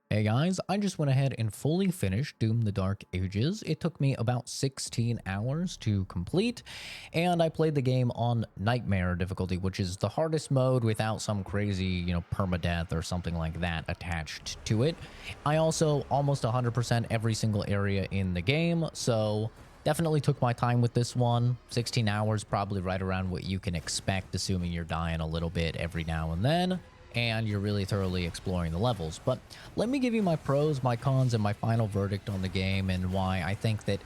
Hey guys, I just went ahead and fully finished Doom the Dark Ages. It took me about 16 hours to complete, and I played the game on Nightmare difficulty, which is the hardest mode without some crazy, permadeath or something like that attached to it. I also almost 100% every single area in the game, so definitely took my time with this one. 16 hours, probably right around what you can expect, assuming you're dying a little bit every now and then and you're really thoroughly exploring the levels. But let me give you my pros, my cons, and my final verdict on the game and why I think that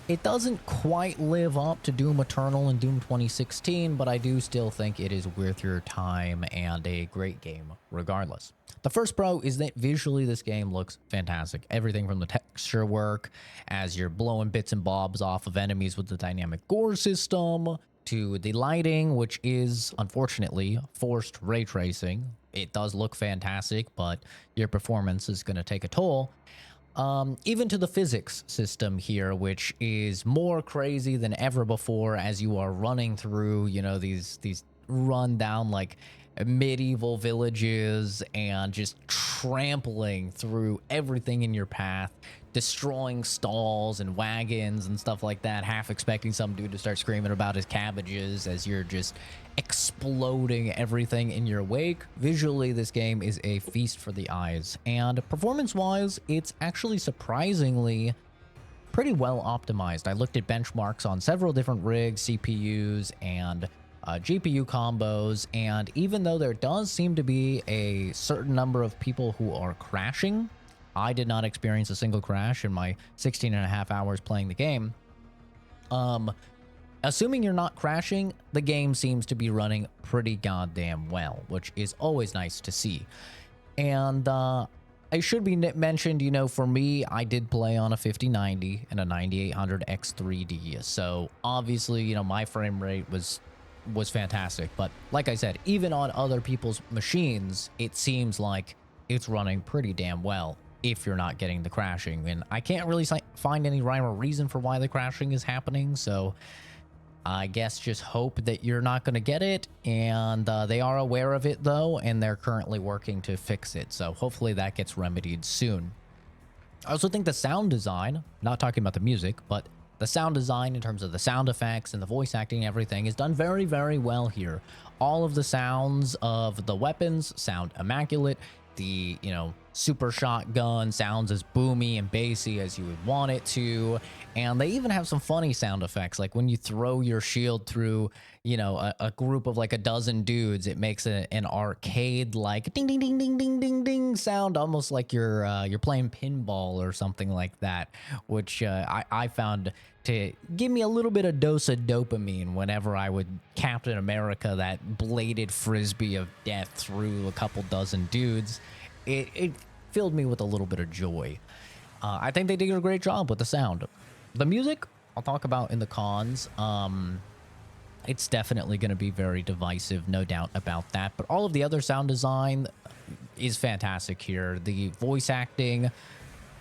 it doesn't quite live up to Doom Eternal and Doom 2016, but I do still think it is worth your time and a great game regardless. The first pro is that visually this game looks fantastic. Everything from the texture work as you're blowing bits and bobs off of enemies with the dynamic gore system to the lighting, which is unfortunately forced ray tracing. It does look fantastic, but your performance is going to take a toll. Even to the physics system here, which is more crazy than ever before as you are running through, these run down like medieval villages and just trampling through everything in your path, destroying stalls and wagons and stuff like that, half expecting some dude to start screaming about his cabbages as you're just exploding everything in your wake. Visually, this game is a feast for the eyes, and performance-wise, it's actually surprisingly pretty well optimized. I looked at benchmarks on several different rigs, CPUs, and GPU combos, and even though there does seem to be a certain number of people who are crashing, I did not experience a single crash in my 16 and a half hours playing the game. Assuming you're not crashing, the game seems to be running pretty goddamn well, which is always nice to see. And it should be mentioned, for me, I did play on a 5090 and a 9800 X3D. So obviously, my frame rate was fantastic. But like I said, even on other people's machines, it seems like it's running pretty damn well if you're not getting the crashing. And I can't really find any rhyme or reason for why the crashing is happening. So I guess just hope that you're not going to get it. And they are aware of it, though, and they're currently working to fix it. So hopefully that gets remedied soon. I also think the sound design, not talking about the music, but the sound design in terms of the sound effects and the voice acting and everything is done very, very well here. All of the sounds of the weapons sound immaculate. The, super shotgun sounds as boomy and bassy as you would want it to. And they even have some funny sound effects, like when you throw your shield through, a group of like a dozen dudes, it makes an arcade like ding ding ding ding ding ding ding sound, almost like you're playing pinball or something like that, which I found to give me a little bit of dose of dopamine whenever I would Captain America that bladed frisbee of death through a couple dozen dudes. It filled me with a little bit of joy. I think they did a great job with the sound. The music, I'll talk about in the cons. It's definitely going to be very divisive, no doubt about that. But all of the other sound design is fantastic here. The voice acting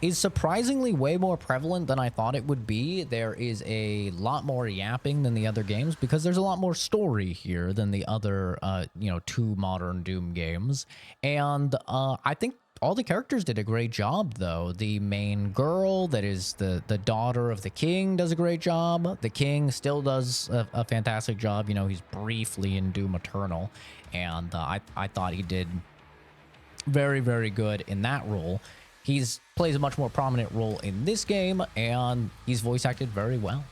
is surprisingly way more prevalent than I thought it would be. There is a lot more yapping than the other games because there's a lot more story here than the other, two modern Doom games. And I think all the characters did a great job, though. The main girl that is the daughter of the king does a great job. The king still does a fantastic job. He's briefly in Doom Eternal, and I thought he did very, very good in that role. Plays a much more prominent role in this game, and he's voice acted very well.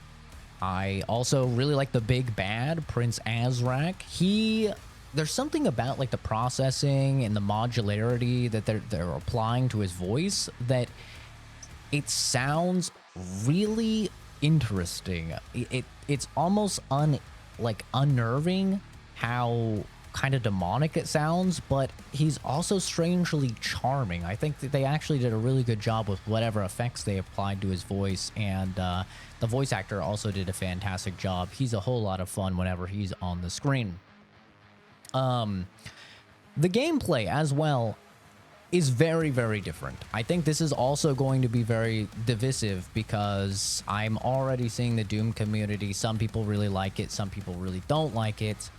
I also really like the big bad, Prince Azrak. There's something about like the processing and the modularity that they're applying to his voice that it sounds really interesting. It's almost unnerving how kind of demonic it sounds, but he's also strangely charming. I think that they actually did a really good job with whatever effects they applied to his voice, and the voice actor also did a fantastic job. He's a whole lot of fun whenever he's on the screen. The gameplay as well is very, very different. I think this is also going to be very divisive because I'm already seeing the Doom community. Some people really like it, some people really don't like it.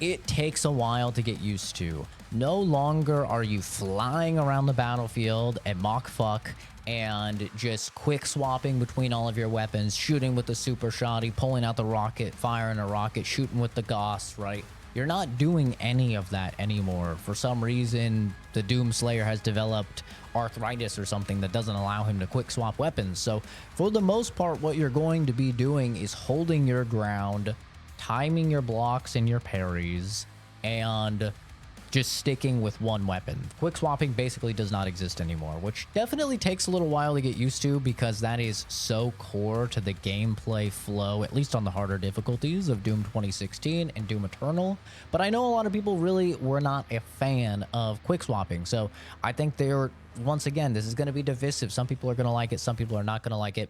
it takes a while to get used to. No longer are you flying around the battlefield at Mach fuck and just quick swapping between all of your weapons, shooting with the super shotty, pulling out the rocket, firing a rocket, shooting with the Gauss, right? You're not doing any of that anymore. For some reason, the Doomslayer has developed arthritis or something that doesn't allow him to quick swap weapons. So for the most part, what you're going to be doing is holding your ground, timing your blocks and your parries, and just sticking with one weapon. Quick swapping basically does not exist anymore, which definitely takes a little while to get used to because that is so core to the gameplay flow, at least on the harder difficulties of Doom 2016 and Doom Eternal. But I know a lot of people really were not a fan of quick swapping. So I think once again, this is going to be divisive. Some people are going to like it. Some people are not going to like it.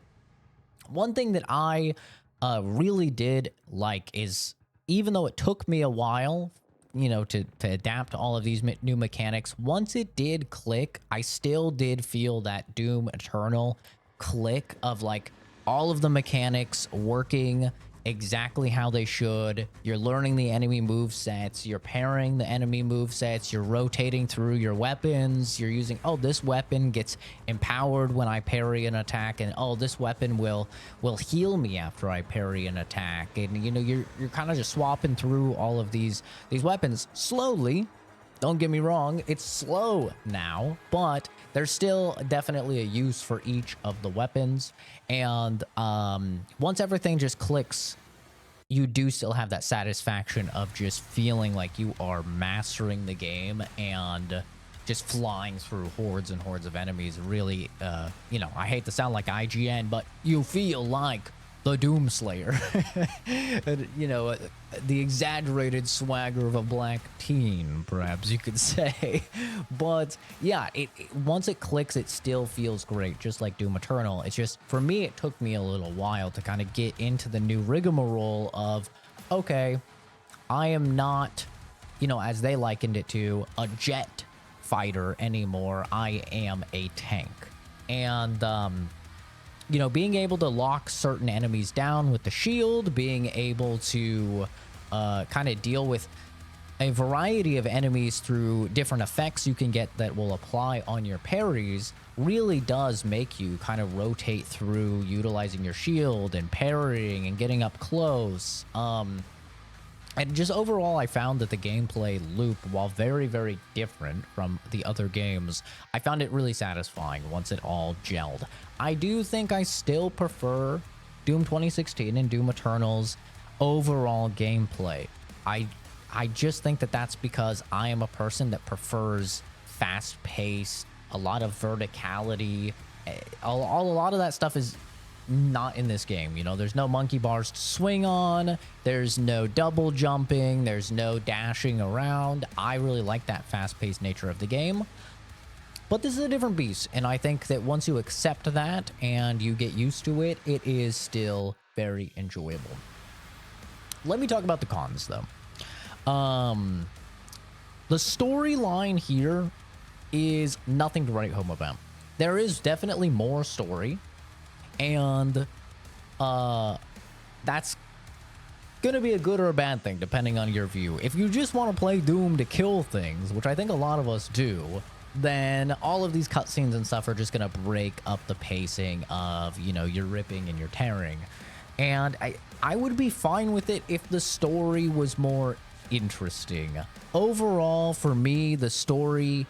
One thing that I really did like is, even though it took me a while to adapt to all of these new mechanics, once it did click, I still did feel that Doom Eternal click of like all of the mechanics working exactly how they should. You're learning the enemy move sets, you're pairing the enemy move sets, you're rotating through your weapons, you're using, oh, this weapon gets empowered when I parry an attack, and oh, this weapon will heal me after I parry an attack. And you're kind of just swapping through all of these weapons slowly. Don't get me wrong, it's slow now, but there's still definitely a use for each of the weapons. And once everything just clicks, you do still have that satisfaction of just feeling like you are mastering the game and just flying through hordes and hordes of enemies. Really, I hate to sound like IGN, but you feel like the Doomslayer. The exaggerated swagger of a black teen, perhaps you could say. But yeah, once it clicks, it still feels great, just like Doom Eternal. It's just, for me, it took me a little while to kind of get into the new rigmarole of, okay, I am not, as they likened it to, a jet fighter anymore. I am a tank. And being able to lock certain enemies down with the shield, being able to kind of deal with a variety of enemies through different effects you can get that will apply on your parries, really does make you kind of rotate through utilizing your shield and parrying and getting up close. And just overall, I found that the gameplay loop, while very, very different from the other games, I found it really satisfying once it all gelled. I do think I still prefer Doom 2016 and Doom Eternal's overall gameplay. I just think that that's because I am a person that prefers fast-paced, a lot of verticality. A lot of that stuff is not in this game. There's no monkey bars to swing on, there's no double jumping, there's no dashing around. I really like that fast-paced nature of the game, but this is a different beast, and I think that once you accept that and you get used to it, it is still very enjoyable. Let me talk about the cons, though. The storyline here is nothing to write home about. There is definitely more story, and that's gonna be a good or a bad thing depending on your view. If you just want to play Doom to kill things, which I think a lot of us do, then all of these cutscenes and stuff are just gonna break up the pacing of, your ripping and your tearing. And I would be fine with it if the story was more interesting. Overall, for me, the story,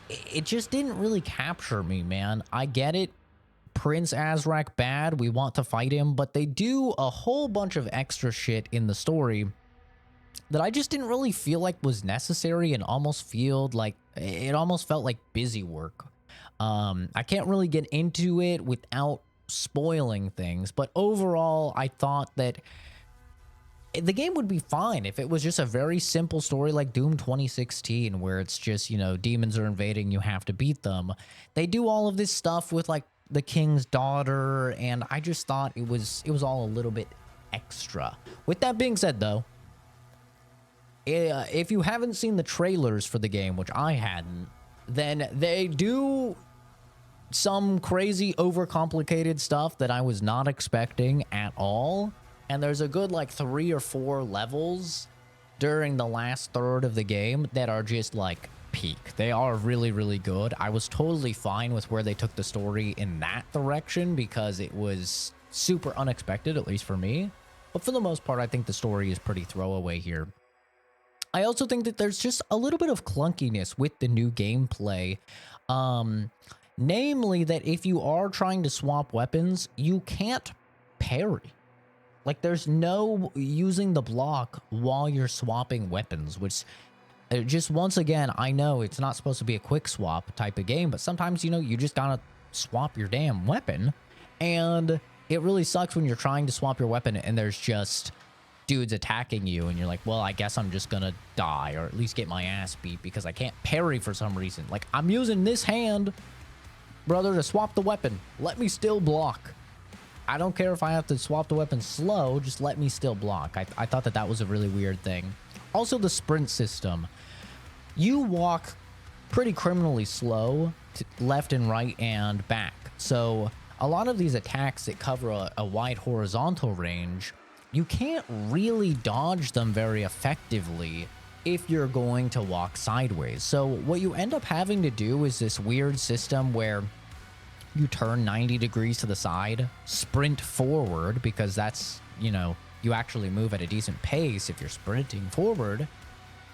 it just didn't really capture me, man. I get it. Prince Azrak bad, we want to fight him, but they do a whole bunch of extra shit in the story that I just didn't really feel like was necessary, and almost felt like busy work. I can't really get into it without spoiling things, but overall, I thought that the game would be fine if it was just a very simple story like Doom 2016, where it's just, demons are invading, you have to beat them. They do all of this stuff with like the king's daughter, and I just thought it was all a little bit extra. With that being said, though, if you haven't seen the trailers for the game, which I hadn't, then they do some crazy overcomplicated stuff that I was not expecting at all. And there's a good like 3 or 4 levels during the last third of the game that are just like peak. They are really, really good. I was totally fine with where they took the story in that direction because it was super unexpected, at least for me. But for the most part, I think the story is pretty throwaway here. I also think that there's just a little bit of clunkiness with the new gameplay. Namely that if you are trying to swap weapons, you can't parry. Like, there's no using the block while you're swapping weapons, which just once again, I know it's not supposed to be a quick swap type of game, but sometimes, you know, you just gotta swap your damn weapon. And it really sucks when you're trying to swap your weapon and there's just dudes attacking you and you're like, well, I guess I'm just gonna die or at least get my ass beat because I can't parry for some reason. Like, I'm using this hand, brother, to swap the weapon. Let me still block. I don't care if I have to swap the weapon slow, just let me still block. I thought that that was a really weird thing. Also, the sprint system. You walk pretty criminally slow to left and right and back. So a lot of these attacks that cover a wide horizontal range, you can't really dodge them very effectively if you're going to walk sideways. So what you end up having to do is this weird system where you turn 90 degrees to the side, sprint forward, because that's, you know, you actually move at a decent pace if you're sprinting forward.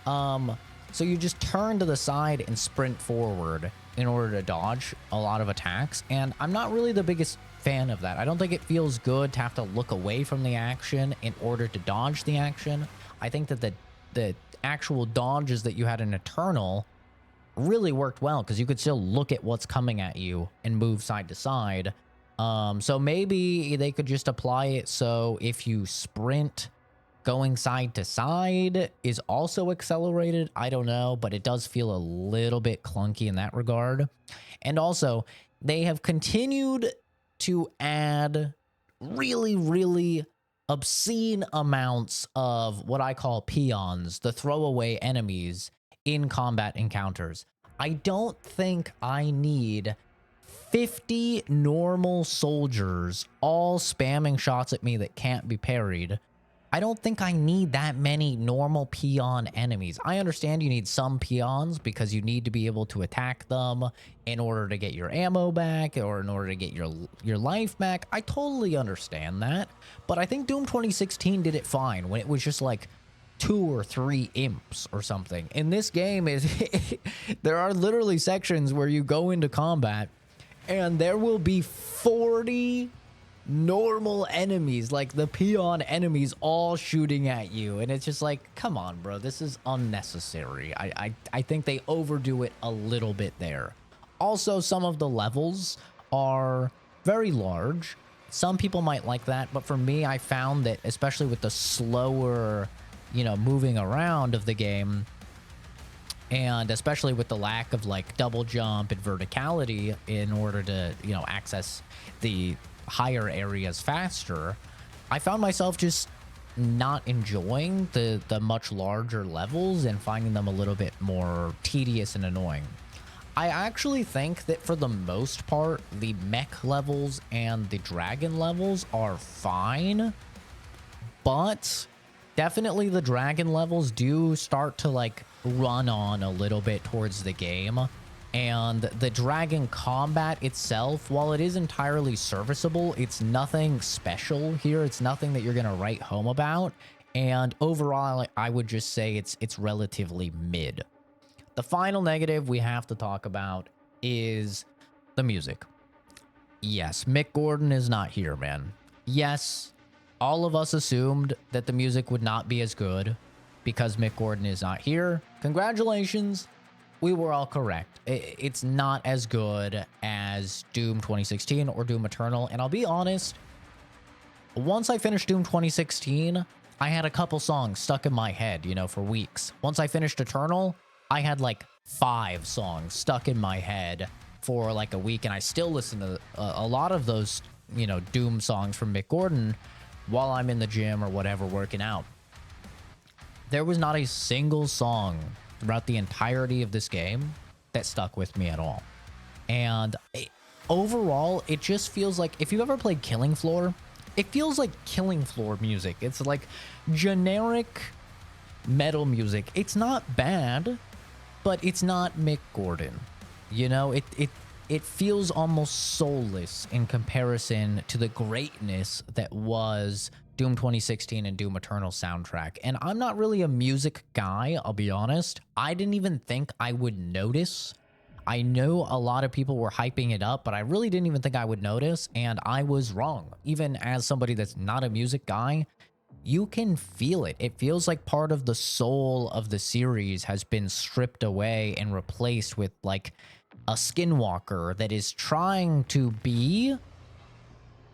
So you just turn to the side and sprint forward in order to dodge a lot of attacks. And I'm not really the biggest fan of that. I don't think it feels good to have to look away from the action in order to dodge the action. I think that the actual dodges that you had in Eternal really worked well because you could still look at what's coming at you and move side to side. So maybe they could just apply it so if you sprint, going side to side is also accelerated. I don't know, but it does feel a little bit clunky in that regard. And also, they have continued to add really, really obscene amounts of what I call peons, the throwaway enemies in combat encounters. I don't think I need 50 normal soldiers all spamming shots at me that can't be parried. I don't think I need that many normal peon enemies. I understand you need some peons because you need to be able to attack them in order to get your ammo back or in order to get your life back. I totally understand that, but I think Doom 2016 did it fine when it was just like 2 or 3 imps or something. In this game, there are literally sections where you go into combat and there will be 40 normal enemies, like the peon enemies, all shooting at you. And it's just like, come on, bro, this is unnecessary. I think they overdo it a little bit there. Also, some of the levels are very large. Some people might like that, but for me, I found that especially with the slower, you know, moving around of the game, and especially with the lack of like double jump and verticality in order to, you know, access the higher areas faster, I found myself just not enjoying the much larger levels and finding them a little bit more tedious and annoying. I actually think that for the most part, the mech levels and the dragon levels are fine, but definitely the dragon levels do start to like run on a little bit towards the game. And the dragon combat itself, while it is entirely serviceable, it's nothing special here. It's nothing that you're going to write home about. And overall, I would just say it's relatively mid. The final negative we have to talk about is the music. Yes, Mick Gordon is not here, man. Yes, all of us assumed that the music would not be as good because Mick Gordon is not here. Congratulations. We were all correct. It's not as good as Doom 2016 or Doom Eternal. And I'll be honest, once I finished Doom 2016, I had a couple songs stuck in my head, you know, for weeks. Once I finished Eternal, I had like 5 songs stuck in my head for like a week. And I still listen to a lot of those, you know, Doom songs from Mick Gordon while I'm in the gym or whatever working out. There was not a single song throughout the entirety of this game that stuck with me at all. And overall, it just feels like, if you've ever played Killing Floor, it feels like Killing Floor music. It's like generic metal music. It's not bad, but it's not Mick Gordon. You know, it feels almost soulless in comparison to the greatness that was Doom 2016 and Doom Eternal soundtrack. And I'm not really a music guy, I'll be honest. I didn't even think I would notice. I know a lot of people were hyping it up, but I really didn't even think I would notice, and I was wrong. Even as somebody that's not a music guy, you can feel it. It feels like part of the soul of the series has been stripped away and replaced with like a skinwalker that is trying to be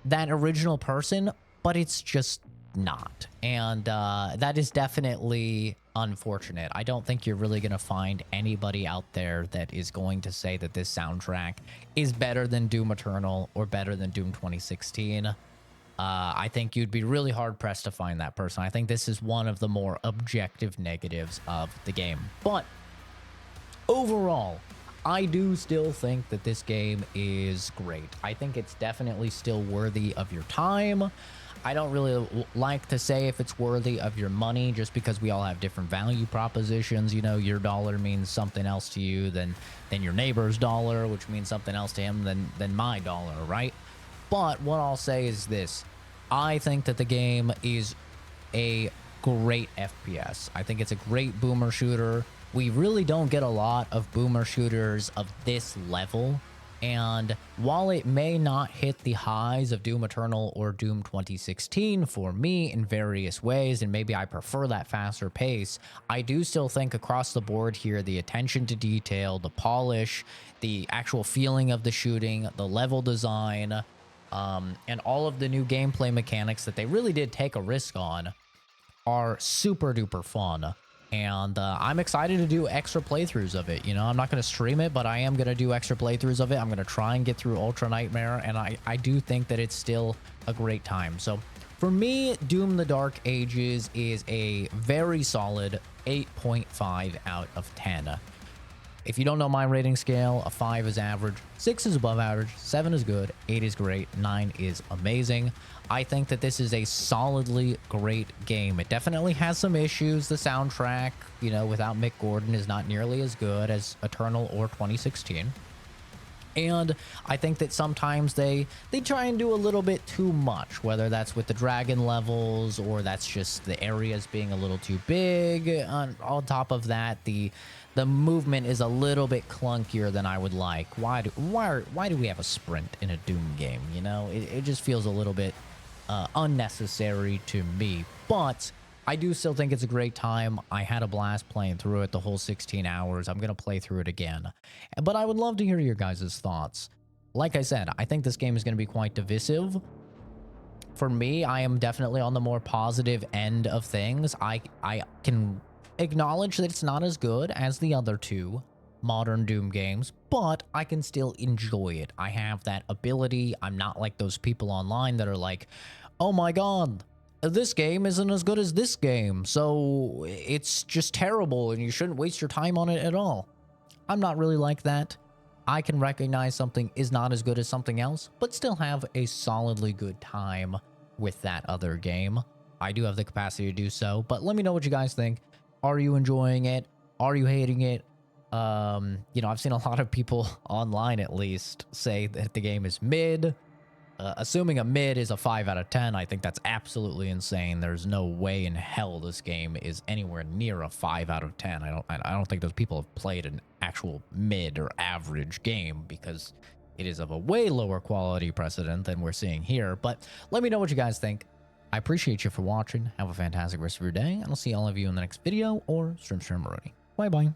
that original person, but it's just not. And that is definitely unfortunate. I don't think you're really going to find anybody out there that is going to say that this soundtrack is better than Doom Eternal or better than Doom 2016. I think you'd be really hard pressed to find that person. I think this is one of the more objective negatives of the game. But overall, I do still think that this game is great. I think it's definitely still worthy of your time. I don't really like to say if it's worthy of your money, just because we all have different value propositions. You know, your dollar means something else to you than your neighbor's dollar, which means something else to him than my dollar, right? But what I'll say is this. I think that the game is a great FPS. I think it's a great boomer shooter. We really don't get a lot of boomer shooters of this level. And while it may not hit the highs of Doom Eternal or Doom 2016 for me in various ways, and maybe I prefer that faster pace, I do still think across the board here, the attention to detail, the polish, the actual feeling of the shooting, the level design, and all of the new gameplay mechanics that they really did take a risk on are super duper fun. And I'm excited to do extra playthroughs of it. You know, I'm not going to stream it, but I am going to do extra playthroughs of it. I'm going to try and get through Ultra Nightmare, and I do think that it's still a great time. So for me, Doom the Dark Ages is a very solid 8.5 out of 10. If you don't know my rating scale, a 5 is average, 6 is above average, 7 is good, 8 is great, 9 is amazing. I think that this is a solidly great game. It definitely has some issues. The soundtrack, you know, without Mick Gordon is not nearly as good as Eternal or 2016. And I think that sometimes they try and do a little bit too much, whether that's with the dragon levels or that's just the areas being a little too big. On top of that, the movement is a little bit clunkier than I would like. Why do we have a sprint in a Doom game? You know, it just feels a little bit unnecessary to me. But I do still think it's a great time. I had a blast playing through it the whole 16 hours. I'm going to play through it again. But I would love to hear your guys' thoughts. Like I said, I think this game is going to be quite divisive. For me, I am definitely on the more positive end of things. I can acknowledge that it's not as good as the other two modern Doom games, but I can still enjoy it. I have that ability. I'm not like those people online that are like, oh my god, this game isn't as good as this game, so it's just terrible and you shouldn't waste your time on it at all. I'm not really like that. I can recognize something is not as good as something else, but still have a solidly good time with that other game. I do have the capacity to do so, but let me know what you guys think. Are you enjoying it? Are you hating it? You know, I've seen a lot of people online, at least, say that the game is mid. Assuming a mid is a 5 out of 10, I think that's absolutely insane. There's no way in hell this game is anywhere near a 5 out of 10. I don't think those people have played an actual mid or average game, because it is of a way lower quality precedent than we're seeing here. But let me know what you guys think. I appreciate you for watching. Have a fantastic rest of your day, and I'll see all of you in the next video or stream. Bye bye.